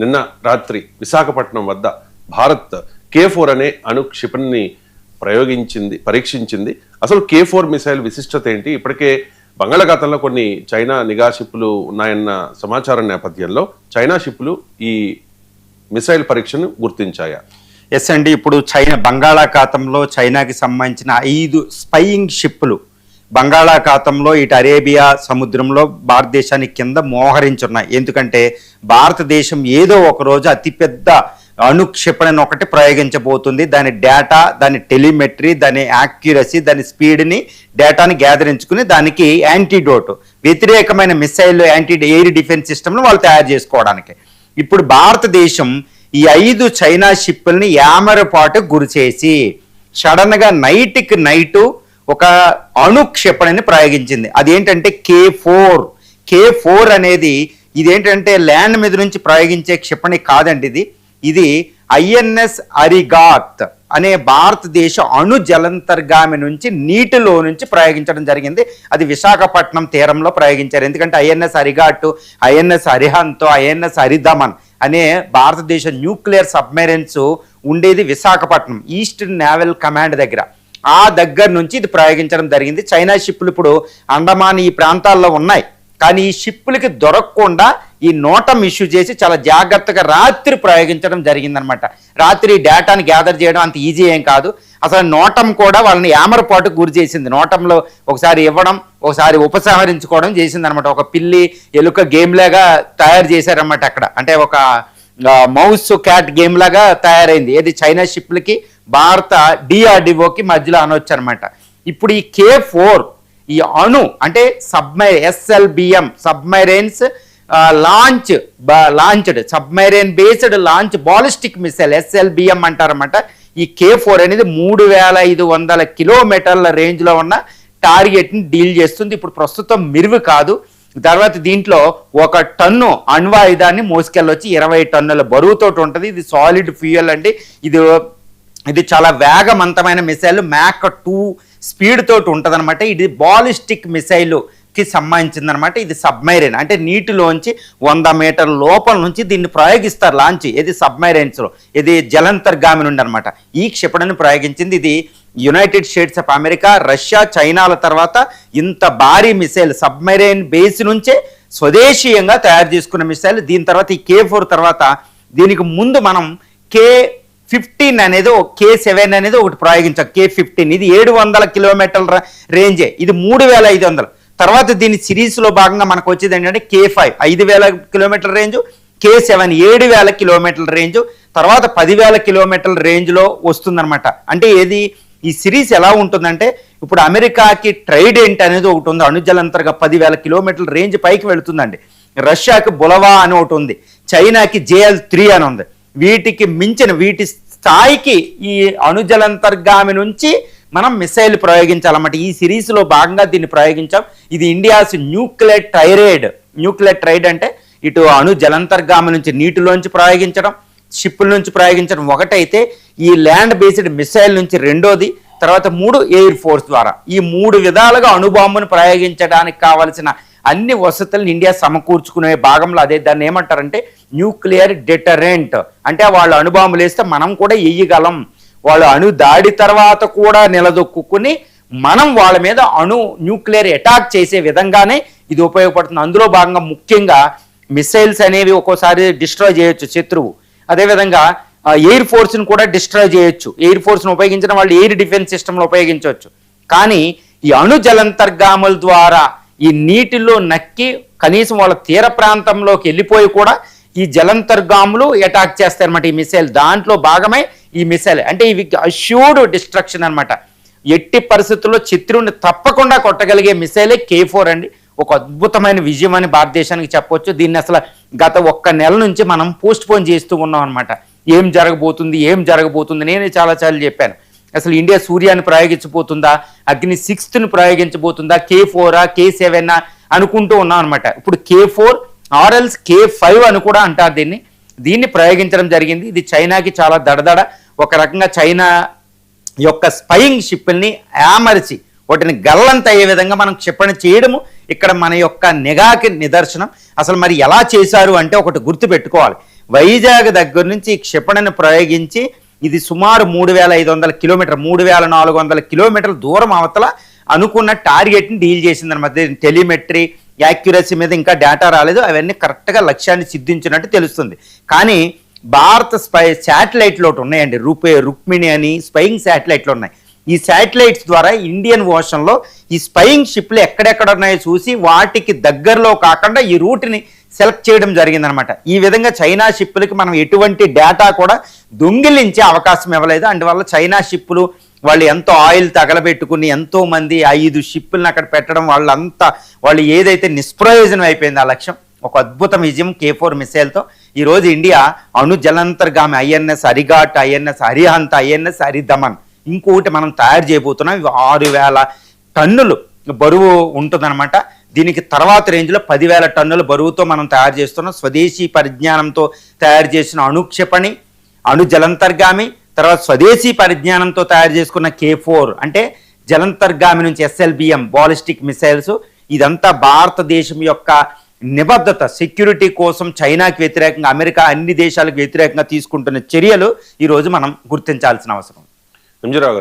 నిన్న రాత్రి విశాఖపట్నం వద్ద భారత్ K4 అనే అణు క్షిపణిని పరీక్షించింది. అసలు K4 మిసైల్ విశిష్టత ఏంటి? ఇప్పటికే బంగాళాఖాతంలో కొన్ని చైనా నిఘా షిప్లు ఉన్నాయన్న సమాచారం నేపథ్యంలో చైనా షిప్లు ఈ మిసైల్ పరీక్షను గుర్తించాయా? ఎస్ అండి, ఇప్పుడు బంగాళాఖాతంలో చైనాకి సంబంధించిన 5 స్పైయింగ్ షిప్లు బంగాళాఖాతంలో ఇటు అరేబియా సముద్రంలో భారతదేశానికి కింద మోహరించున్నాయి. ఎందుకంటే భారతదేశం ఏదో ఒక రోజు అతిపెద్ద అణు క్షిపణిని ఒకటి ప్రయోగించబోతుంది. దాని డేటా, దాని టెలిమెట్రీ, దాని యాక్యురసీ, దాని స్పీడ్ని డేటాని గ్యాదరించుకుని దానికి యాంటీడోట్, వ్యతిరేకమైన మిసైల్ ఎయిర్ డిఫెన్స్ సిస్టమ్ను వాళ్ళు తయారు చేసుకోవడానికి ఇప్పుడు భారతదేశం ఈ 5 చైనా షిప్పుల్ని యామరపాటు గురిచేసి సడన్గా నైట్కి నైటు ఒక అణు క్షిపణిని ప్రయోగించింది. అదేంటంటే K4 అనేది ఇదేంటంటే ల్యాండ్ మీద నుంచి ప్రయోగించే క్షిపణి కాదండి. ఇది INS అరిగాత్ అనే భారతదేశ అణు జలంతర్గామి నుంచి నీటిలో నుంచి ప్రయోగించడం జరిగింది. అది విశాఖపట్నం తీరంలో ప్రయోగించారు. ఎందుకంటే INS అరిగాట్, INS అరిహంత్, INS అరిదమన్ అనే భారతదేశ న్యూక్లియర్ సబ్మెరైన్స్ ఉండేది విశాఖపట్నం ఈస్టర్న్ నేవల్ కమాండ్ దగ్గర. ఆ దగ్గర నుంచి ఇది ప్రయోగించడం జరిగింది. చైనా షిప్పులు ఇప్పుడు అండమాన్ ఈ ప్రాంతాల్లో ఉన్నాయి. కానీ ఈ షిప్పులకి దొరకకుండా ఈ నోటం ఇష్యూ చేసి చాలా జాగ్రత్తగా రాత్రి ప్రయోగించడం జరిగిందనమాట. రాత్రి డేటాని గ్యాదర్ చేయడం అంత ఈజీ ఏం కాదు. అసలు నోటం కూడా వాళ్ళని యామరపాటుకు గురి చేసింది. నోటంలో ఒకసారి ఇవ్వడం, ఒకసారి ఉపసంహరించుకోవడం చేసిందనమాట. ఒక పిల్లి ఎలుక గేమ్ లాగా తయారు చేశారనమాట అక్కడ. అంటే ఒక మౌస్ క్యాట్ గేమ్ లాగా తయారైంది. ఏది చైనా షిప్లకి భారత DRDOకి మధ్యలో అనొచ్చు అనమాట. ఇప్పుడు ఈ K4 ఈ అణు అంటే SLBM submarines launched submarine based launch ballistic missile SLBM అంటారన్నమాట. ఈ K4 అనేది 3500 కిలోమీటర్ల రేంజ్లో ఉన్న టార్గెట్ని డీల్ చేస్తుంది. ఇప్పుడు ప్రస్తుతం మిరువు కాదు. తర్వాత దీంట్లో 1 టన్ను అణ్వాయుధాన్ని మోసుకెళ్ళొచ్చి 20 టన్నుల బరువుతోటి ఉంటుంది. ఇది సాలిడ్ ఫ్యూయల్ అండి. ఇది చాలా వేగవంతమైన మిసైల్, Mach 2 స్పీడ్ తోటి ఉంటుంది అనమాట. ఇది బాలిస్టిక్ మిసైల్కి సంబంధించిందనమాట. ఇది సబ్మైరైన్ అంటే నీటిలోంచి 100 మీటర్ల లోపల నుంచి దీన్ని ప్రయోగిస్తారు లాంచ్. ఇది సబ్మైరైన్స్లో, ఇది జలంతర్గామి నుండి అనమాట ఈ క్షిపణిని ప్రయోగించింది. ఇది United states of America, Russia, చైనాల తర్వాత ఇంత భారీ మిసైల్ సబ్మెరైన్ బేస్ నుంచే స్వదేశీయంగా తయారు చేసుకున్న మిసైల్. దీని తర్వాత ఈ K4 తర్వాత దీనికి ముందు మనం K15 అనేది K7 అనేది ఒకటి ప్రయోగించాం. K15 ఇది 700 కిలోమీటర్ల రేంజే, ఇది 3500. తర్వాత దీని సిరీస్లో భాగంగా మనకు వచ్చేది ఏంటంటే K5 5000 కిలోమీటర్ల రేంజు, K7 7000 కిలోమీటర్ల రేంజు, తర్వాత 10,000 కిలోమీటర్ల రేంజ్లో వస్తుందన్నమాట. అంటే ఈ సిరీస్ ఎలా ఉంటుందంటే ఇప్పుడు అమెరికాకి ట్రైడెంట్ అనేది ఒకటి ఉంది, అణుజలంతర్గా 10,000 కిలోమీటర్ల రేంజ్ పైకి వెళుతుందండి. రష్యాకి బులవా అని ఒకటి ఉంది, చైనాకి JL3 అని ఉంది. వీటికి మించిన వీటి స్థాయికి ఈ అణుజలంతర్గామి నుంచి మనం మిసైల్ ప్రయోగించాలన్నమాట. ఈ సిరీస్లో భాగంగా దీన్ని ప్రయోగించాం. ఇది ఇండియాస్ న్యూక్లియర్ ట్రైడ్ అంటే ఇటు అణు జలంతర్గామి నుంచి నీటిలోంచి ప్రయోగించడం, షిప్పుల నుంచి ప్రయోగించడం ఒకటైతే, ఈ ల్యాండ్ బేస్డ్ మిసైల్ నుంచి రెండోది, తర్వాత 3 ఎయిర్ ఫోర్స్ ద్వారా. ఈ 3 విధాలుగా అణుబాంబును ప్రయోగించడానికి కావలసిన అన్ని వసతులను ఇండియా సమకూర్చుకునే భాగంలో అదే దాన్ని ఏమంటారంటే న్యూక్లియర్ డెటరెంట్. అంటే వాళ్ళు అణుబాంబులు వేస్తే మనం కూడా వేయగలం, వాళ్ళు అణు దాడి తర్వాత కూడా నిలదొక్కుని మనం వాళ్ళ మీద న్యూక్లియర్ అటాక్ చేసే విధంగానే ఇది ఉపయోగపడుతుంది. అందులో భాగంగా ముఖ్యంగా మిసైల్స్ అనేవి ఒక్కోసారి డిస్ట్రాయ్ చేయొచ్చు శత్రువు. అదేవిధంగా ఎయిర్ ఫోర్స్ని కూడా డిస్ట్రాయ్ చేయొచ్చు. ఎయిర్ ఫోర్స్ని ఉపయోగించిన వాళ్ళు ఎయిర్ డిఫెన్స్ సిస్టంలో ఉపయోగించవచ్చు. కానీ ఈ అణు జలంతర్గాముల ద్వారా ఈ నీటిలో నక్కి కనీసం వాళ్ళ తీర ప్రాంతంలోకి వెళ్ళిపోయి కూడా ఈ జలంతర్గాములు అటాక్ చేస్తారన్నమాట ఈ మిసైల్. దాంట్లో భాగమే ఈ మిసైల్. అంటే ఇవి అష్యూర్డ్ డిస్ట్రక్షన్ అనమాట. ఎట్టి పరిస్థితుల్లో శత్రువుని తప్పకుండా కొట్టగలిగే మిసైలే K4 అండి. ఒక అద్భుతమైన విజయం అని భారతదేశానికి చెప్పొచ్చు. దీన్ని అసలు గత 1 నెల నుంచి మనం పోస్ట్పోన్ చేస్తూ ఉన్నాం అనమాట. ఏం జరగబోతుంది నేనే చాలాసార్లు చెప్పాను. అసలు ఇండియా సూర్యాన్ని ప్రయోగించబోతుందా, అగ్ని 6ని ప్రయోగించబోతుందా, K4 K7 అనుకుంటూ ఉన్నాం అనమాట. ఇప్పుడు K4 ఆర్ఎల్స్ K5 అని కూడా అంటారు దీన్ని ప్రయోగించడం జరిగింది. ఇది చైనాకి చాలా దడదడ. ఒక రకంగా చైనా యొక్క స్పైయింగ్ షిప్పుల్ని ఆమరిచి వాటిని గల్లంత అయ్యే విధంగా మనం క్షిపణి చేయడము ఇక్కడ మన యొక్క నిఘాకి నిదర్శనం. అసలు మరి ఎలా చేశారు అంటే ఒకటి గుర్తు పెట్టుకోవాలి. వైజాగ్ దగ్గర నుంచి ఈ క్షిపణిని ప్రయోగించి ఇది సుమారు 3,500 కిలోమీటర్ 3,400 కిలోమీటర్ల దూరం అవతల అనుకున్న టార్గెట్ని డీల్ చేసిందన్నమాట. టెలిమెట్రీ యాక్యురసీ మీద ఇంకా డేటా రాలేదు, అవన్నీ కరెక్ట్గా లక్ష్యాన్ని సిద్ధించినట్టు తెలుస్తుంది. కానీ భారత శాటిలైట్లు ఒకటి ఉన్నాయండి, రుక్మిణి అని స్పైయింగ్ శాటిలైట్లు ఉన్నాయి. ఈ శాటిలైట్స్ ద్వారా ఇండియన్ ఓషన్లో ఈ స్పైయింగ్ షిప్లు ఎక్కడెక్కడ ఉన్నాయో చూసి వాటికి దగ్గరలో కాకుండా ఈ రూట్ని సెలెక్ట్ చేయడం జరిగిందనమాట. ఈ విధంగా చైనా షిప్పులకి మనం ఎటువంటి డేటా కూడా దొంగిలించే అవకాశం ఇవ్వలేదు. అందువల్ల చైనా షిప్పులు వాళ్ళు ఎంతో ఆయిల్ తగలబెట్టుకుని ఎంతో మంది 5 షిప్పులను అక్కడ పెట్టడం వాళ్ళు ఏదైతే నిష్ప్రయోజనం అయిపోయింది ఆ లక్ష్యం. ఒక అద్భుత విజయం K4 మిసైల్తో ఈరోజు ఇండియా అణు జలంతర్గామి INS Arighaat, INS Arihant, INS హరిదమన్ ఇంకొకటి మనం తయారు చేయబోతున్నాం. ఇవి 6,000 టన్నులు బరువు ఉంటుందన్నమాట. దీనికి తర్వాత రేంజ్లో 10,000 టన్నుల బరువుతో మనం తయారు చేస్తున్నాం. స్వదేశీ పరిజ్ఞానంతో తయారు చేసిన అణుక్షిపణి, అణు జలంతర్గామి, తర్వాత స్వదేశీ పరిజ్ఞానంతో తయారు చేసుకున్న K4 అంటే జలంతర్గామి నుంచి SLBM బాలిస్టిక్ మిసైల్స్. ఇదంతా భారతదేశం యొక్క నిబద్ధత, సెక్యూరిటీ కోసం చైనాకి వ్యతిరేకంగా అమెరికా అన్ని దేశాలకు వ్యతిరేకంగా తీసుకుంటున్న చర్యలు ఈరోజు మనం గుర్తించాల్సిన అవసరం. ఎంజీరావు గారు